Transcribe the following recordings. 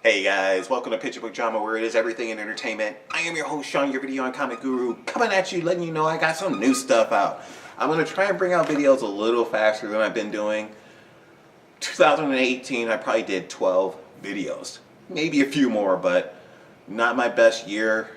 Hey guys, welcome to Picture Book Drama, where it is everything in entertainment. I am your host Sean, your video and comic guru, coming at you, letting you know I got some new stuff out. I'm going to try and bring out videos a little faster than I've been doing. 2018, I probably did 12 videos. Maybe a few more, but not my best year.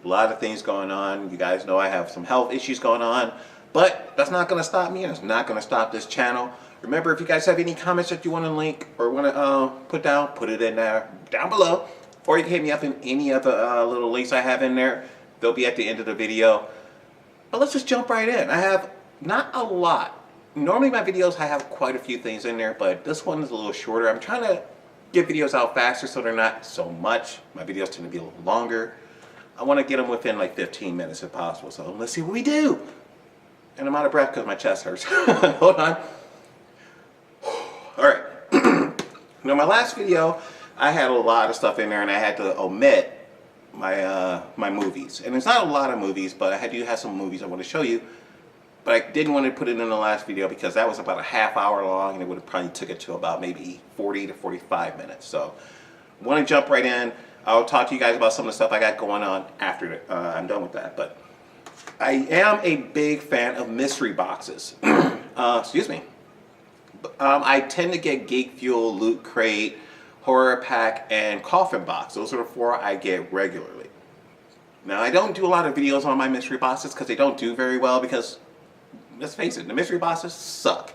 A lot of things going on. You guys know I have some health issues going on, but that's not going to stop me, and it's not going to stop this channel. Remember, if you guys have any comments that you want to link or want to put down, put it in there down below. Or you can hit me up in any other little links I have in there. They'll be at the end of the video. But let's just jump right in. I have not a lot. Normally my videos, I have quite a few things in there, but this one is a little shorter. I'm trying to get videos out faster so they're not so much. My videos tend to be a little longer. I want to get them within like 15 minutes if possible. So let's see what we do. And I'm out of breath because my chest hurts. Hold on. Alright, now my last video, I had a lot of stuff in there and I had to omit my my movies. And it's not a lot of movies, but I do have some movies I want to show you. But I didn't want to put it in the last video because that was about a half hour long and it would have probably took it to about maybe 40 to 45 minutes. So, I want to jump right in. I'll talk to you guys about some of the stuff I got going on after I'm done with that. But I am a big fan of mystery boxes. Excuse me. I tend to get Geek Fuel, Loot Crate, HorrorPack, and Coffin Box. Those are the four I get regularly. Now, I don't do a lot of videos on my mystery boxes because they don't do very well because, let's face it, the mystery boxes suck.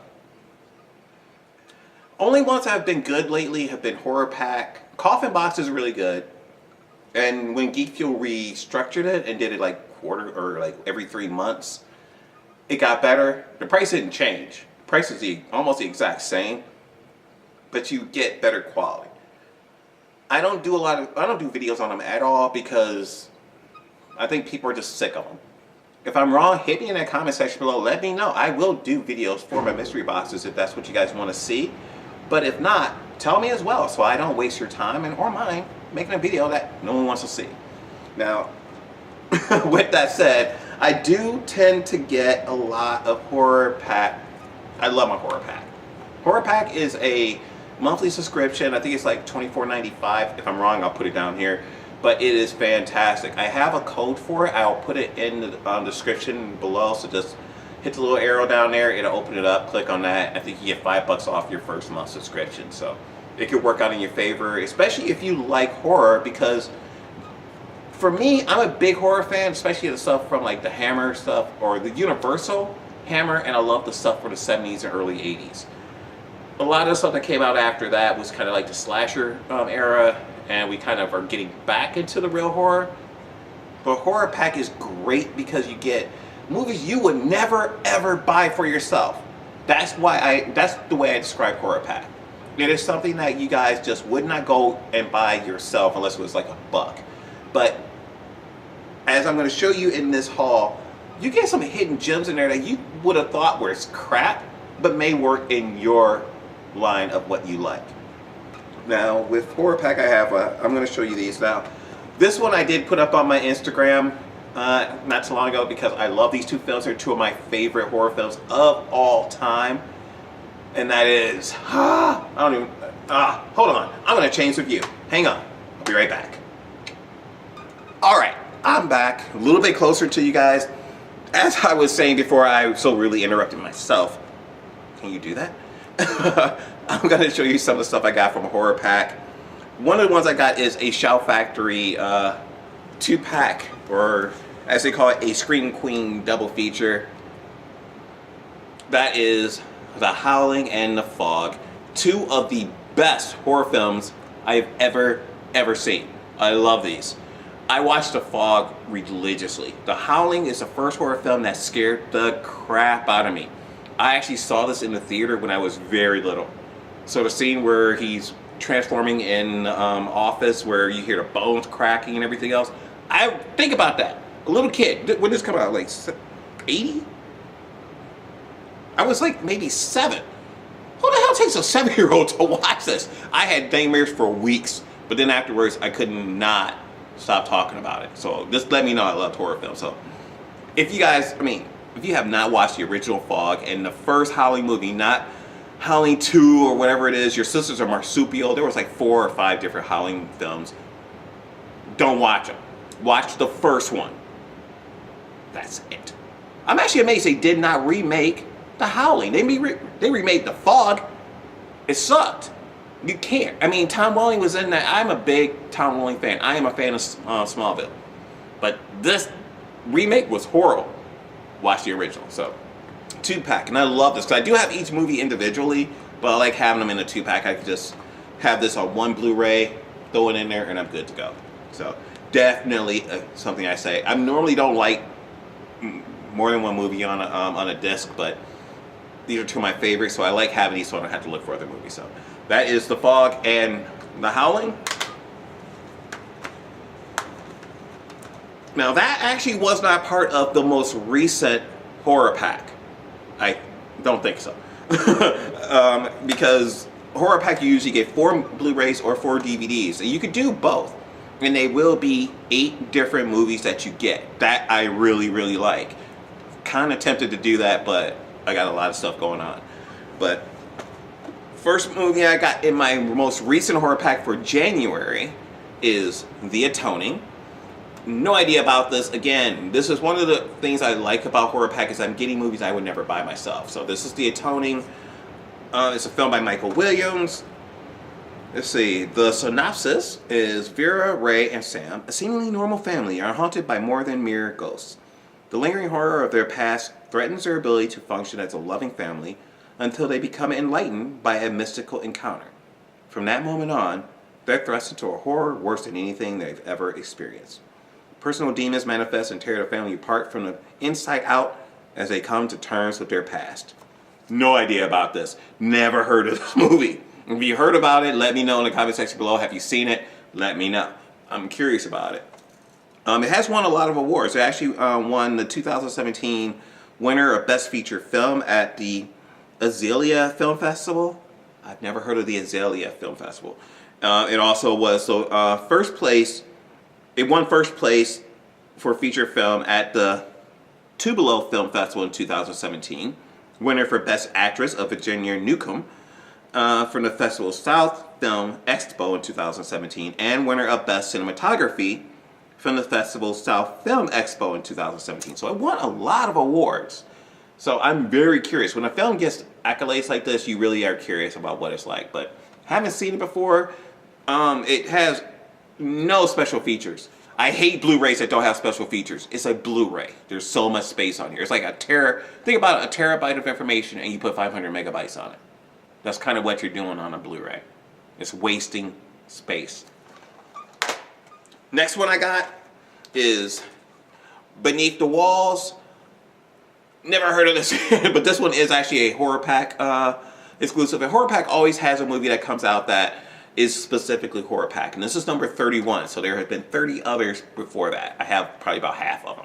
Only ones that have been good lately have been HorrorPack. Coffin Box is really good. And when Geek Fuel restructured it and did it like every 3 months, it got better. The price didn't change. Price is almost the exact same, but you get better quality. I don't do videos on them at all because I think people are just sick of them. If I'm wrong, hit me in that comment section below. Let me know. I will do videos for my mystery boxes if that's what you guys want to see. But if not, tell me as well so I don't waste your time or mine making a video that no one wants to see. Now, with that said, I do tend to get a lot of HorrorPack. I love my HorrorPack. HorrorPack is a monthly subscription. I think it's like $24.95. If I'm wrong, I'll put it down here. But it is fantastic. I have a code for it. I'll put it in the description below. So just hit the little arrow down there. It'll open it up. Click on that. I think you get $5 off your first month subscription. So it could work out in your favor, especially if you like horror. Because for me, I'm a big horror fan, especially the stuff from like the Hammer stuff or the Universal Hammer, and I love the stuff for the 70s and early 80s. A lot of the stuff that came out after that was kind of like the slasher era, and we kind of are getting back into the real horror. But HorrorPack is great because you get movies you would never ever buy for yourself. That's the way I describe HorrorPack. It is something that you guys just would not go and buy yourself unless it was like $1. But as I'm going to show you in this haul, you get some hidden gems in there that you would have thought were crap, but may work in your line of what you like. Now, with HorrorPack, I have, I'm going to show you these now. This one I did put up on my Instagram not too long ago because I love these two films. They're two of my favorite horror films of all time. And that is, hold on. I'm going to change the view. Hang on. I'll be right back. All right, I'm back. A little bit closer to you guys. As I was saying before, I so really interrupted myself. Can you do that? I'm going to show you some of the stuff I got from HorrorPack. One of the ones I got is a Shout Factory 2-pack, or as they call it, a Scream Queen double feature. That is The Howling and The Fog. Two of the best horror films I've ever seen. I love these. I watched The Fog religiously. The Howling is the first horror film that scared the crap out of me. I actually saw this in the theater when I was very little. So the scene where he's transforming in office, where you hear the bones cracking and everything else. I think about that. A little kid. When did this come out? Like 80? I was like maybe 7. Who the hell takes a 7-year-old to watch this? I had nightmares for weeks, but then afterwards I could not stop talking about it. So just let me know I love horror films. So if you guys, if you have not watched the original Fog and the first Howling movie, not Howling 2 or whatever it is, Your Sisters Are Marsupial. There was like 4 or 5 different Howling films. Don't watch them. Watch the first one. That's it. I'm actually amazed they did not remake The Howling. They remade The Fog. It sucked. You can't. I mean, Tom Welling was in that. I'm a big Tom Welling fan. I am a fan of Smallville. But this remake was horrible. Watch the original. So, 2-pack. And I love this because I do have each movie individually, but I like having them in a 2-pack. I could just have this on one Blu-ray, throw it in there, and I'm good to go. So, definitely something I say. I normally don't like more than one movie on a disc, but these are two of my favorites, so I like having these so I don't have to look for other movies. So that is The Fog and The Howling. Now that actually was not part of the most recent horror pack. I don't think so. Because horror pack you usually get 4 Blu-rays or 4 DVDs, and you could do both. And they will be 8 different movies that you get. That I really, really like. Kind of tempted to do that, but I got a lot of stuff going on. But first movie I got in my most recent horror pack for January is The Atoning. No idea about this. Again, this is one of the things I like about horror pack is I'm getting movies I would never buy myself. So this is The Atoning. It's a film by Michael Williams. Let's see, the synopsis is Vera, Ray, and Sam, a seemingly normal family, are haunted by more than mere ghosts. The lingering horror of their past threatens their ability to function as a loving family until they become enlightened by a mystical encounter. From that moment on, they're thrust into a horror worse than anything they've ever experienced. Personal demons manifest and tear the family apart from the inside out as they come to terms with their past. No idea about this. Never heard of this movie. If you heard about it, let me know in the comment section below. Have you seen it? Let me know. I'm curious about it. It has won a lot of awards. It actually won the 2017 winner of Best Feature Film at the Azalea Film Festival. I've never heard of the Azalea Film Festival. It also was first place. It won first place for feature film at the Tupelo Film Festival in 2017. Winner for Best Actress of Virginia Newcomb from the Festival South Film Expo in 2017, and winner of Best Cinematography from the Festival South Film Expo in 2017. So it won a lot of awards. So I'm very curious. When a film gets accolades like this, you really are curious about what it's like. But haven't seen it before. It has no special features. I hate Blu-rays that don't have special features. It's a Blu-ray. There's so much space on here. It's like think about a terabyte of information and you put 500 megabytes on it. That's kind of what you're doing on a Blu-ray. It's wasting space. Next one I got is Beneath the Walls. Never heard of this, but this one is actually a horror pack exclusive. A horror pack always has a movie that comes out that is specifically horror pack, and this is number 31. So there have been 30 others before that. I have probably about half of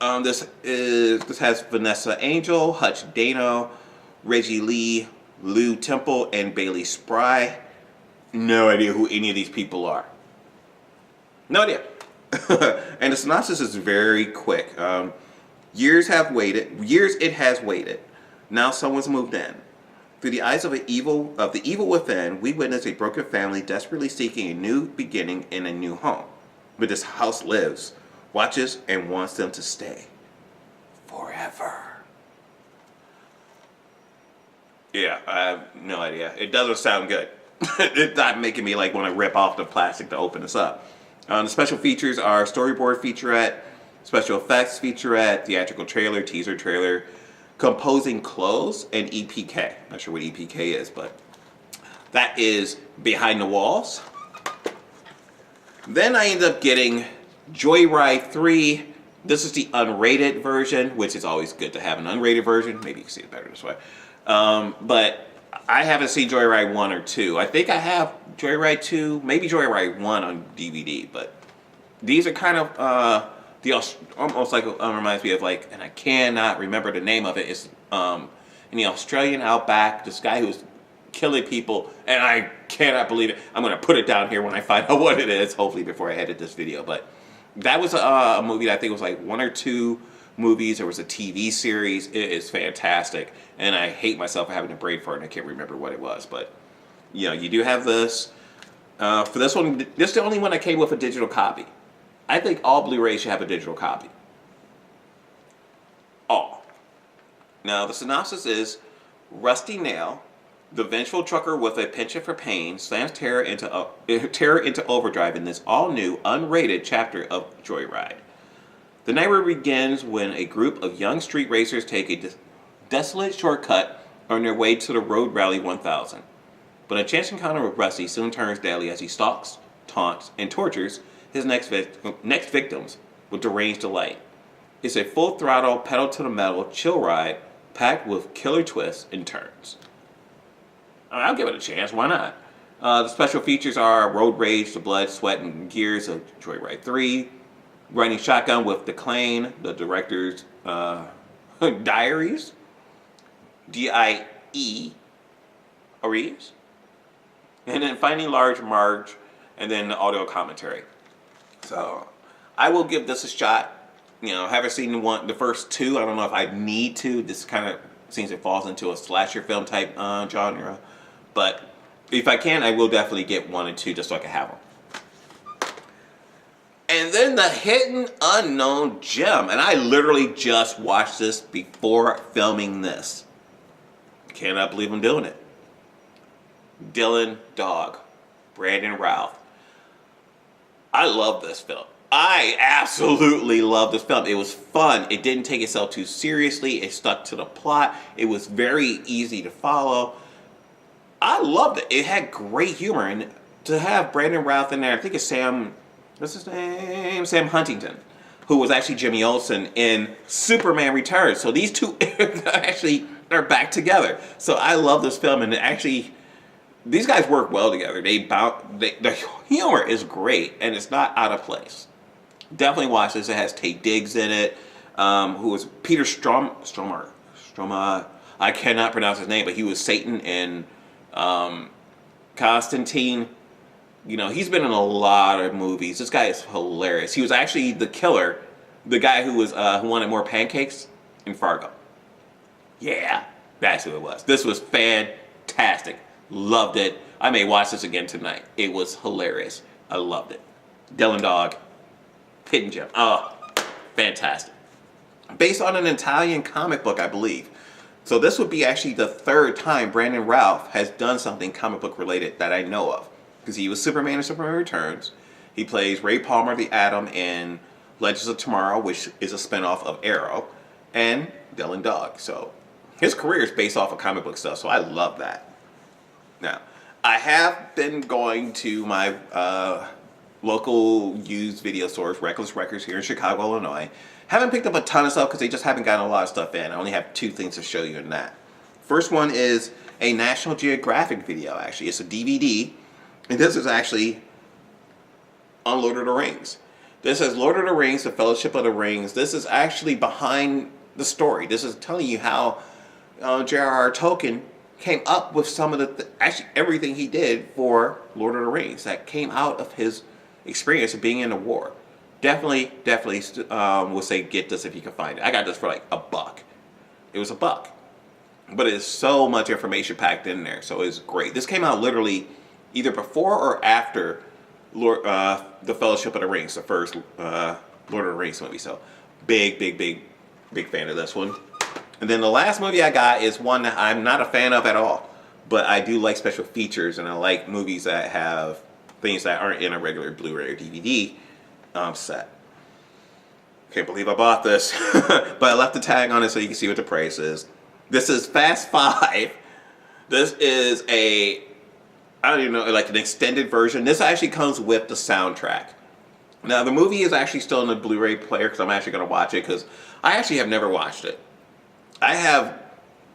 them. This has Vanessa Angel, Hutch Dano, Reggie Lee, Lou Temple, and Bailey Spry. No idea who any of these people are. No idea. And the synopsis is very quick. Years it has waited. Now someone's moved in. Through the eyes of the evil within, we witness a broken family desperately seeking a new beginning in a new home. But this house lives, watches, and wants them to stay forever. Yeah, I have no idea. It doesn't sound good. It's not making me like want to rip off the plastic to open this up. The special features are storyboard featurette, special effects featurette, theatrical trailer, teaser trailer, composing clothes, and EPK. Not sure what EPK is, but that is Behind the Walls. Then I ended up getting Joyride 3. This is the unrated version, which is always good to have an unrated version. Maybe you can see it better this way. But I haven't seen Joyride 1 or 2. I think I have Joyride 2, maybe Joyride 1 on DVD, but these are kind of almost like reminds me of like, and I cannot remember the name of it. It's in the Australian outback, this guy who's killing people, and I cannot believe it. I'm going to put it down here when I find out what it is, hopefully before I edit this video. But that was a movie that I think was like 1 or 2 movies. There was a TV series. It is fantastic, and I hate myself for having a brain fart and I can't remember what it was. But you know, you do have this. For this one, this is the only one that came with a digital copy. I think all Blu-rays should have a digital copy. All. Now, the synopsis is: Rusty Nail, the vengeful trucker with a penchant for pain, slams terror into overdrive in this all-new, unrated chapter of Joyride. The nightmare begins when a group of young street racers take a desolate shortcut on their way to the Road Rally 1000. But a chance encounter with Rusty soon turns deadly as he stalks, taunts, and tortures his next victims with deranged delight. It's a full-throttle, pedal-to-the-metal chill ride packed with killer twists and turns. I'll give it a chance. Why not? The special features are road rage, the blood, sweat, and gears of Joyride 3, riding shotgun with Declane, the director's diaries, D-I-E, Aries, and then Finding Large Marge, and then the audio commentary. So I will give this a shot. You know, haven't seen the first two. I don't know if I need to. This kind of seems it falls into a slasher film type genre. But if I can, I will definitely get 1 and 2 just so I can have them. And then the hidden unknown gem. And I literally just watched this before filming this. Cannot believe I'm doing it. Dylan Dog, Brandon Routh. I love this film. I absolutely love this film. It was fun. It didn't take itself too seriously. It stuck to the plot. It was very easy to follow. I loved it. It had great humor. And to have Brandon Routh in there, I think it's what's his name? Sam Huntington, who was actually Jimmy Olsen in Superman Returns. So these two actually are back together. So I love this film. And actually, these guys work well together. The humor is great, and it's not out of place. Definitely watch this. It has Taye Diggs in it, who was Peter Stroma. I cannot pronounce his name, but he was Satan in Constantine. You know, he's been in a lot of movies. This guy is hilarious. He was actually the killer, the guy who wanted more pancakes in Fargo. Yeah, that's who it was. This was fantastic. Loved it. I may watch this again tonight. It was hilarious. I loved it. Dylan Dog, hidden gem. Oh, fantastic. Based on an Italian comic book, I believe. So this would be actually the third time Brandon Routh has done something comic book related that I know of. Because he was Superman in Superman Returns. He plays Ray Palmer the Atom in Legends of Tomorrow, which is a spinoff of Arrow. And Dylan Dog. So his career is based off of comic book stuff. So I love that. Now, I have been going to my local used video stores, Reckless Records here in Chicago, Illinois. Haven't picked up a ton of stuff because they just haven't gotten a lot of stuff in. I only have 2 things to show you in that. First one is a National Geographic video, actually. It's a DVD, and this is actually on Lord of the Rings. This is Lord of the Rings, The Fellowship of the Rings. This is actually behind the story. This is telling you how J.R.R. Tolkien came up with some of actually everything he did for Lord of the Rings that came out of his experience of being in the war. Definitely would say get this if you can find it. I got this for like $1. It was $1, but it is so much information packed in there, so it's great. This came out literally either before or after the Fellowship of the Rings, the first Lord of the Rings movie. So big fan of this one. And then the last movie I got is one that I'm not a fan of at all, but I do like special features, and I like movies that have things that aren't in a regular Blu-ray or DVD set. Can't believe I bought this, but I left the tag on it so you can see what the price is. This is Fast 5. This is I don't even know, like an extended version. This actually comes with the soundtrack. Now the movie is actually still in the Blu-ray player because I'm actually going to watch it because I actually have never watched it. I have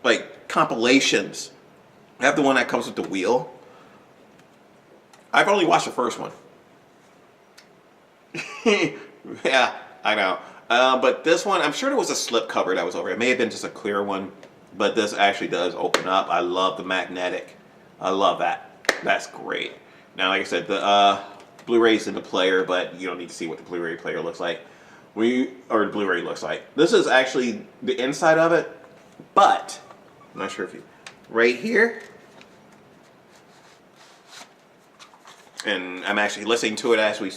like compilations. I have the one that comes with the wheel. I've only watched the first one. Yeah, I know. But this one, I'm sure there was a slip cover that was over it. It may have been just a clear one, but this actually does open up. I love the magnetic. I love that. That's great. Now, like I said, the Blu-ray's in the player, but you don't need to see what the Blu-ray player looks like. or Blu-ray looks like. This is actually the inside of it, but I'm not sure if you, right here, and I'm actually listening to it as we,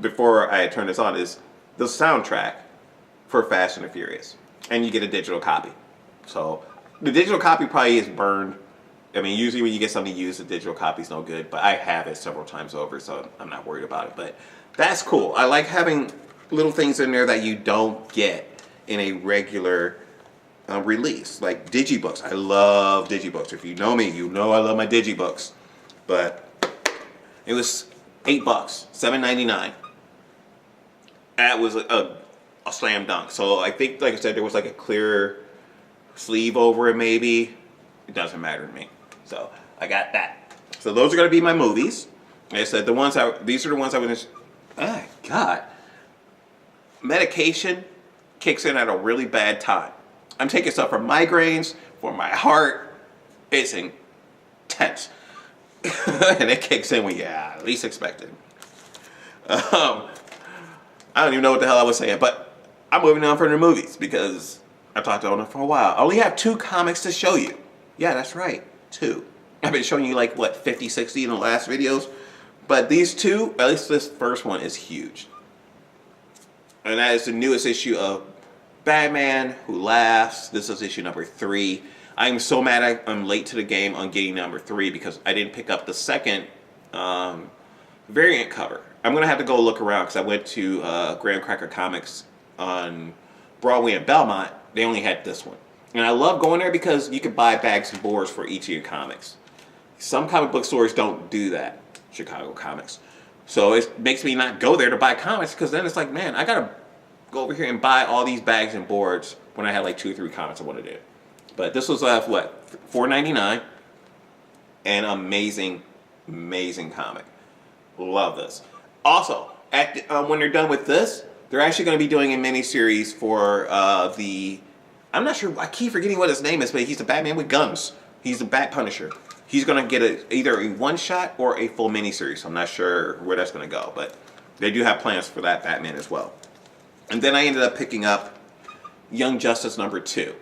before I turn this on, is the soundtrack for Fast and the Furious, and you get a digital copy. So the digital copy probably is burned. I mean, usually when you get something used, the digital copy's no good, but I have it several times over, so I'm not worried about it. But that's cool. I like having little things in there that you don't get in a regular release, like digibooks. I love digibooks. If you know me, you know I love my digibooks. But it was $8, $7.99. That was a slam dunk. So I think, like I said, there was like a clear sleeve over it, maybe. It doesn't matter to me. So I got that. So those are going to be my movies. Like I said, these are the ones I was. Oh God. Medication kicks in at a really bad time. I'm taking stuff for migraines, for my heart. It's intense. And it kicks in when you least expect it. I don't even know what the hell I was saying, but I'm moving on from the movies because I've talked on it for a while. I only have 2 comics to show you. Yeah, that's right, 2. I've been showing you like, what, 50, 60 in the last videos? But these 2, at least this first one, is huge. And that is the newest issue of Batman Who Laughs. This is issue number 3. I'm so mad I'm late to the game on getting number 3 because I didn't pick up the second variant cover. I'm going to have to go look around because I went to Graham Cracker Comics on Broadway and Belmont. They only had this one. And I love going there because you can buy bags and boards for each of your comics. Some comic book stores don't do that. Chicago Comics. So it makes me not go there to buy comics because then it's like, man, I got to go over here and buy all these bags and boards when I had like 2 or 3 comics I want to do. But this was what, $4.99, and amazing, amazing comic. Love this. Also, when they're done with this, they're actually going to be doing a miniseries for I'm not sure, I keep forgetting what his name is, but he's the Batman with guns. He's the Bat Punisher. He's going to get either a one-shot or a full miniseries. I'm not sure where that's going to go, but they do have plans for that Batman as well. And then I ended up picking up Young Justice number 2.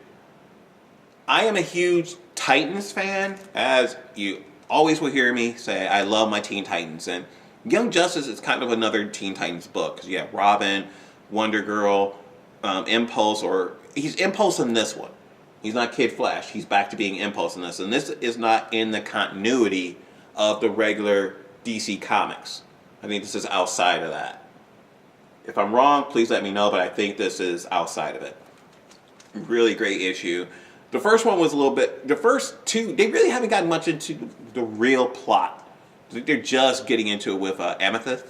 I am a huge Titans fan, as you always will hear me say. I love my Teen Titans, and Young Justice is kind of another Teen Titans book because you have Robin, Wonder Girl, Impulse, or he's Impulse in this one. He's not Kid Flash. He's back to being Impulse in this, and this is not in the continuity of the regular DC Comics. I think this is outside of that. If I'm wrong, please let me know, but I think this is outside of it. Really great issue. The first one was a little bit, the first 2, they really haven't gotten much into the real plot. They're just getting into it with Amethyst.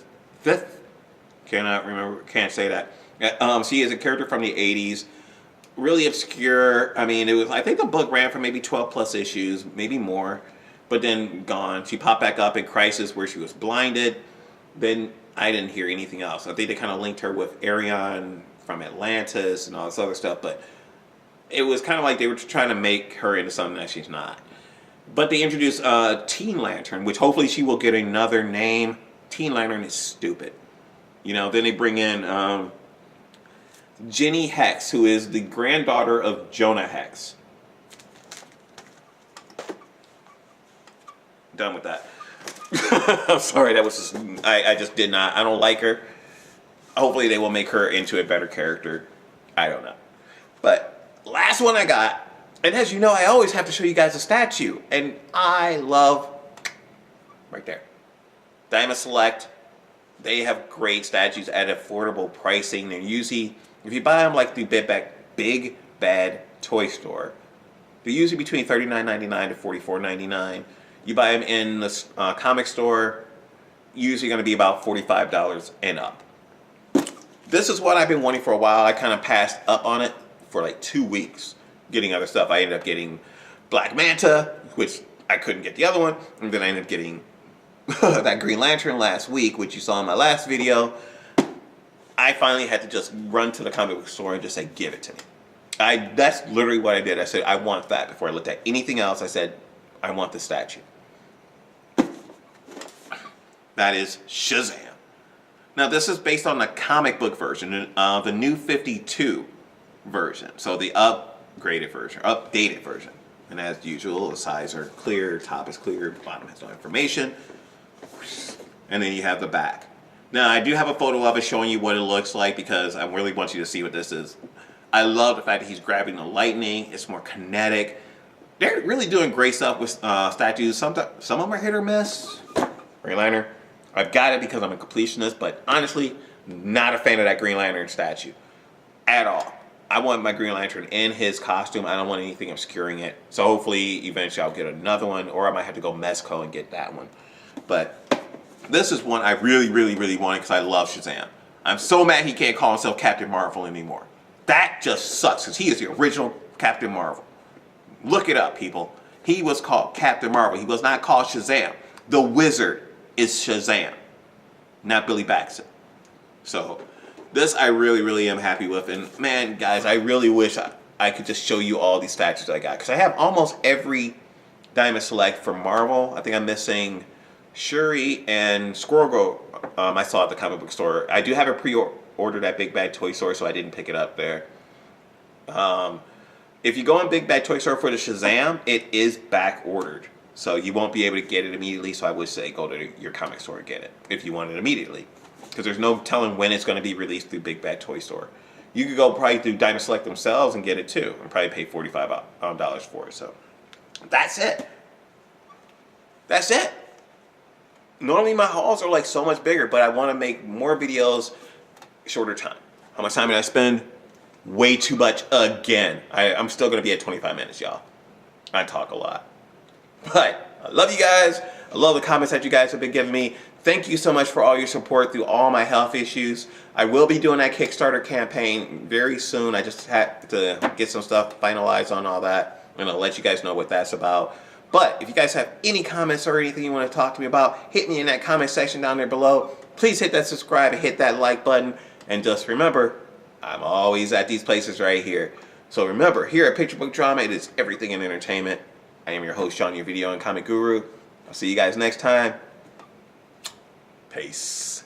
Cannot remember, can't say that. She is a character from the 80s. Really obscure. I mean, it was, I think the book ran for maybe 12 plus issues, maybe more, but then gone. She popped back up in Crisis where she was blinded. Then I didn't hear anything else. I think they kind of linked her with Arion from Atlantis and all this other stuff, but it was kind of like they were trying to make her into something that she's not. But they introduced Teen Lantern, which hopefully she will get another name. Teen Lantern is stupid. You know, then they bring in Jenny Hex, who is the granddaughter of Jonah Hex. Done with that. I'm sorry, that was just, I just did not, I don't like her. Hopefully they will make her into a better character. I don't know. But last one I got, and as you know, I always have to show you guys a statue, and I love, right there, Diamond Select. They have great statues at affordable pricing. They're usually, if you buy them like the Big Bad Toy Store, they're usually between $39.99 to $44.99. You buy them in the comic store, usually going to be about $45 and up. This is what I've been wanting for a while. I kind of passed up on it for like 2 weeks, getting other stuff. I ended up getting Black Manta, which I couldn't get the other one, and then I ended up getting that Green Lantern last week, which you saw in my last video. I finally had to just run to the comic book store and just say, give it to me. That's literally what I did. I said, I want that. Before I looked at anything else, I said, I want the statue. That is Shazam. Now this is based on the comic book version, the New 52 version. So the updated version. And as usual, the sides are clear, top is clear, bottom has no information. And then you have the back. Now I do have a photo of it showing you what it looks like because I really want you to see what this is. I love the fact that he's grabbing the lightning. It's more kinetic. They're really doing great stuff with statues. Some of them are hit or miss. Green Lantern. I've got it because I'm a completionist, but honestly, not a fan of that Green Lantern statue at all. I want my Green Lantern in his costume. I don't want anything obscuring it. So hopefully, eventually I'll get another one, or I might have to go Mezco and get that one. But this is one I really, really, really wanted because I love Shazam. I'm so mad he can't call himself Captain Marvel anymore. That just sucks because he is the original Captain Marvel. Look it up, people. He was called Captain Marvel. He was not called Shazam. The Wizard is Shazam, not Billy Baxter. So this I really, really am happy with. And man, guys, I really wish I could just show you all these statues I got. Because I have almost every Diamond Select for Marvel. I think I'm missing Shuri and Squirrel Girl. I saw at the comic book store. I do have it pre-ordered at Big Bad Toy Store, so I didn't pick it up there. If you go on Big Bad Toy Store for the Shazam, it is back ordered. So you won't be able to get it immediately, so I would say go to your comic store and get it if you want it immediately. Because there's no telling when it's going to be released through Big Bad Toy Store. You could go probably through Diamond Select themselves and get it too, and probably pay $45 for it. So that's it. That's it. Normally my hauls are like so much bigger, but I want to make more videos, shorter time. How much time did I spend? Way too much again. I'm still going to be at 25 minutes, y'all. I talk a lot. But I love you guys. I love the comments that you guys have been giving me. Thank you so much for all your support through all my health issues. I will be doing that Kickstarter campaign very soon. I just had to get some stuff finalized on all that, and I'll let you guys know what that's about. But if you guys have any comments or anything you want to talk to me about, hit me in that comment section down there below. Please hit that subscribe and hit that like button. And just remember, I'm always at these places right here. So remember, here at Picture Book Drama, it is everything in entertainment. I am your host, Sean, your video and comic guru. I'll see you guys next time. Peace.